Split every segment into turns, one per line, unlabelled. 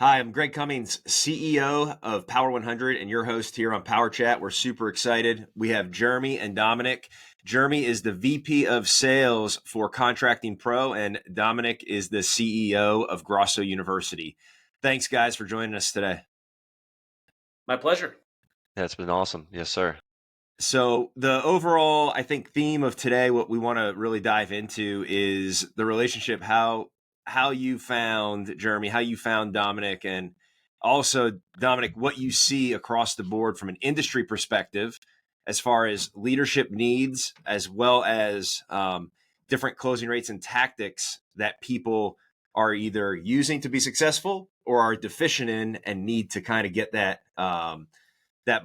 Hi, I'm Greg Cummings, CEO of Power100 and your host here on PowerChat. We're super excited. We have Jeremy and Dominic. Jeremy is the VP of Sales for Contracting Pro, and Dominic is the CEO of Grosso University. Thanks, guys, for joining us today.
My pleasure.
That's been awesome. Yes, sir.
So the overall, I think, theme of today, what we want to really dive into is the relationship, how you found Jeremy, how you found Dominic, and also, Dominic, what you see across the board from an industry perspective as far as leadership needs, as well as different closing rates and tactics that people are either using to be successful or are deficient in and need to kind of get that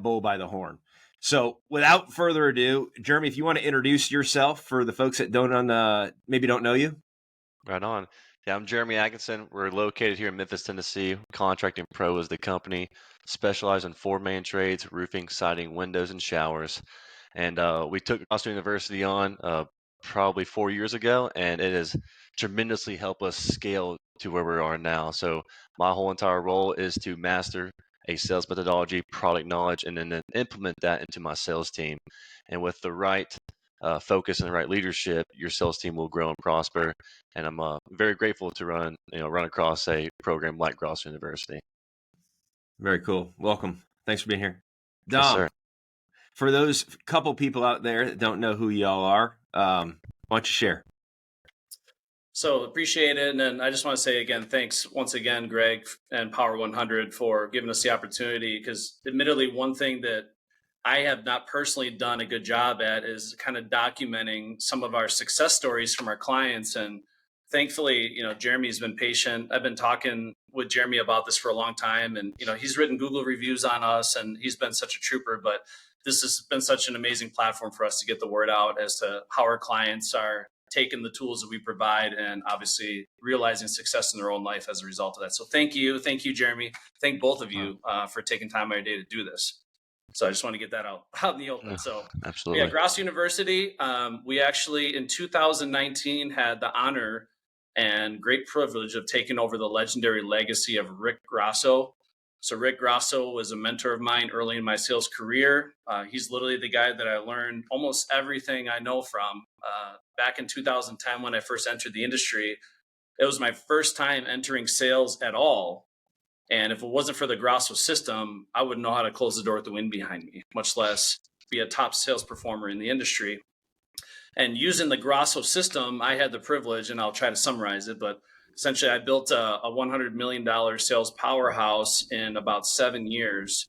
bull by the horn. So without further ado, Jeremy, if you want to introduce yourself for the folks that maybe don't know you.
Right on. Yeah, I'm Jeremy Atkinson. We're located here in Memphis, Tennessee. Contracting Pro is the company, specialized in four main trades: roofing, siding, windows, and showers. And we took Grosso University on probably 4 years ago, and it has tremendously helped us scale to where we are now. So my whole entire role is to master a sales methodology, product knowledge, and then implement that into my sales team. And with the right focus and the right leadership, your sales team will grow and prosper. And I'm very grateful to run across a program like Grosso University.
Very cool. Welcome. Thanks for being here. Dom,
Yes, sir.
For those couple people out there that don't know who y'all are, why don't you share?
So appreciate it. And I just want to say again, thanks once again, Greg and Power100 for giving us the opportunity, because admittedly, one thing that I have not personally done a good job at is kind of documenting some of our success stories from our clients. And thankfully, Jeremy's been patient. I've been talking with Jeremy about this for a long time, and he's written Google reviews on us, and he's been such a trooper. But this has been such an amazing platform for us to get the word out as to how our clients are taking the tools that we provide and obviously realizing success in their own life as a result of that. So thank you, Jeremy. Thank both of you for taking time out of your day to do this. So I just want to get that out in the open. So
absolutely.
Yeah, Grosso University, we actually in 2019 had the honor and great privilege of taking over the legendary legacy of Rick Grosso. So Rick Grosso was a mentor of mine early in my sales career. He's literally the guy that I learned almost everything I know from. Back in 2010, when I first entered the industry, it was my first time entering sales at all. And if it wasn't for the Grosso system, I wouldn't know how to close the door with the wind behind me, much less be a top sales performer in the industry. And using the Grosso system, I had the privilege, and I'll try to summarize it, but essentially I built a $100 million sales powerhouse in about 7 years.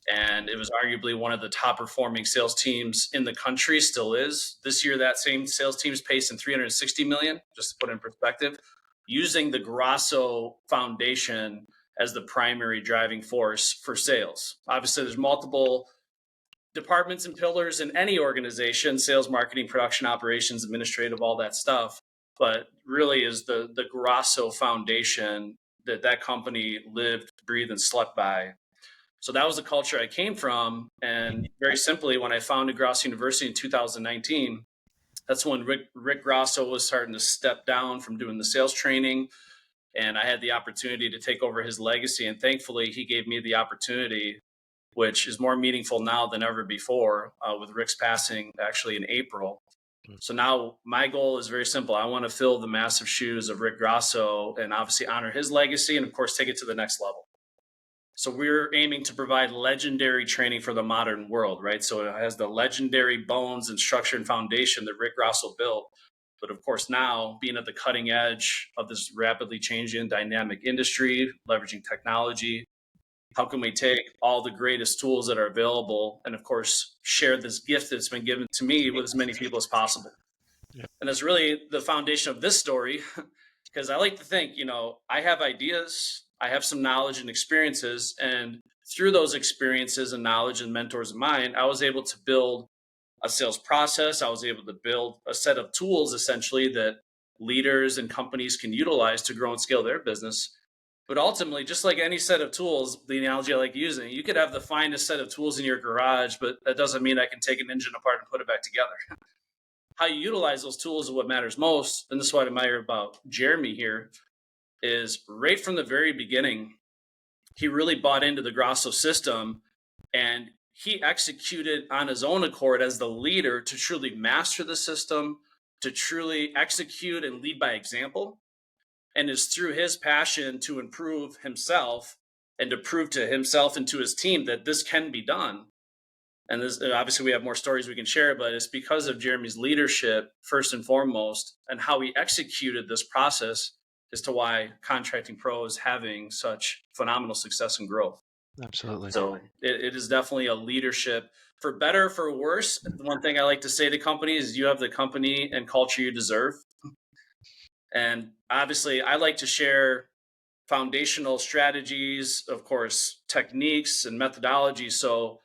And it was arguably one of the top performing sales teams in the country, still is. This year, that same sales team's pacing $360 million, just to put in perspective, using the Grosso foundation as the primary driving force for sales. Obviously, there's multiple departments and pillars in any organization: sales, marketing, production, operations, administrative, all that stuff. But really is the Grosso foundation that company lived, breathed, and slept by. So that was the culture I came from. And very simply, when I founded Grosso University in 2019, that's when Rick Grosso was starting to step down from doing the sales training. And I had the opportunity to take over his legacy. And thankfully, he gave me the opportunity, which is more meaningful now than ever before, with Rick's passing actually in April. So now my goal is very simple. I want to fill the massive shoes of Rick Grosso and obviously honor his legacy and, of course, take it to the next level. So we're aiming to provide legendary training for the modern world, right? So it has the legendary bones and structure and foundation that Rick Grosso built. But of course, now being at the cutting edge of this rapidly changing dynamic industry, leveraging technology, how can we take all the greatest tools that are available and, of course, share this gift that's been given to me with as many people as possible? Yep. And that's really the foundation of this story, because I like to think, I have ideas, I have some knowledge and experiences, and through those experiences and knowledge and mentors of mine, I was able to build a sales process. I was able to build a set of tools, essentially, that leaders and companies can utilize to grow and scale their business. But ultimately, just like any set of tools, the analogy I like using, you could have the finest set of tools in your garage, but that doesn't mean I can take an engine apart and put it back together. how you utilize those tools is what matters most. And this is what I admire about Jeremy here is right from the very beginning, he really bought into the Grosso system, and he executed on his own accord as the leader to truly master the system, to truly execute and lead by example. And it's through his passion to improve himself and to prove to himself and to his team that this can be done. And this, obviously we have more stories we can share, but it's because of Jeremy's leadership, first and foremost, and how he executed this process as to why Contracting Pro is having such phenomenal success and growth.
Absolutely.
So it is definitely a leadership, for better, for worse. The one thing I like to say to companies is you have the company and culture you deserve. And obviously I like to share foundational strategies, of course, techniques and methodologies. So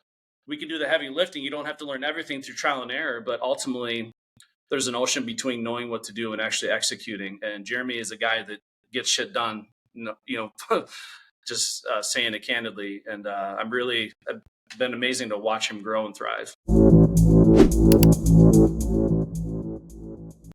we can do the heavy lifting. You don't have to learn everything through trial and error, but ultimately there's an ocean between knowing what to do and actually executing. And Jeremy is a guy that gets shit done, just saying it candidly. And I've been amazing to watch him grow and thrive.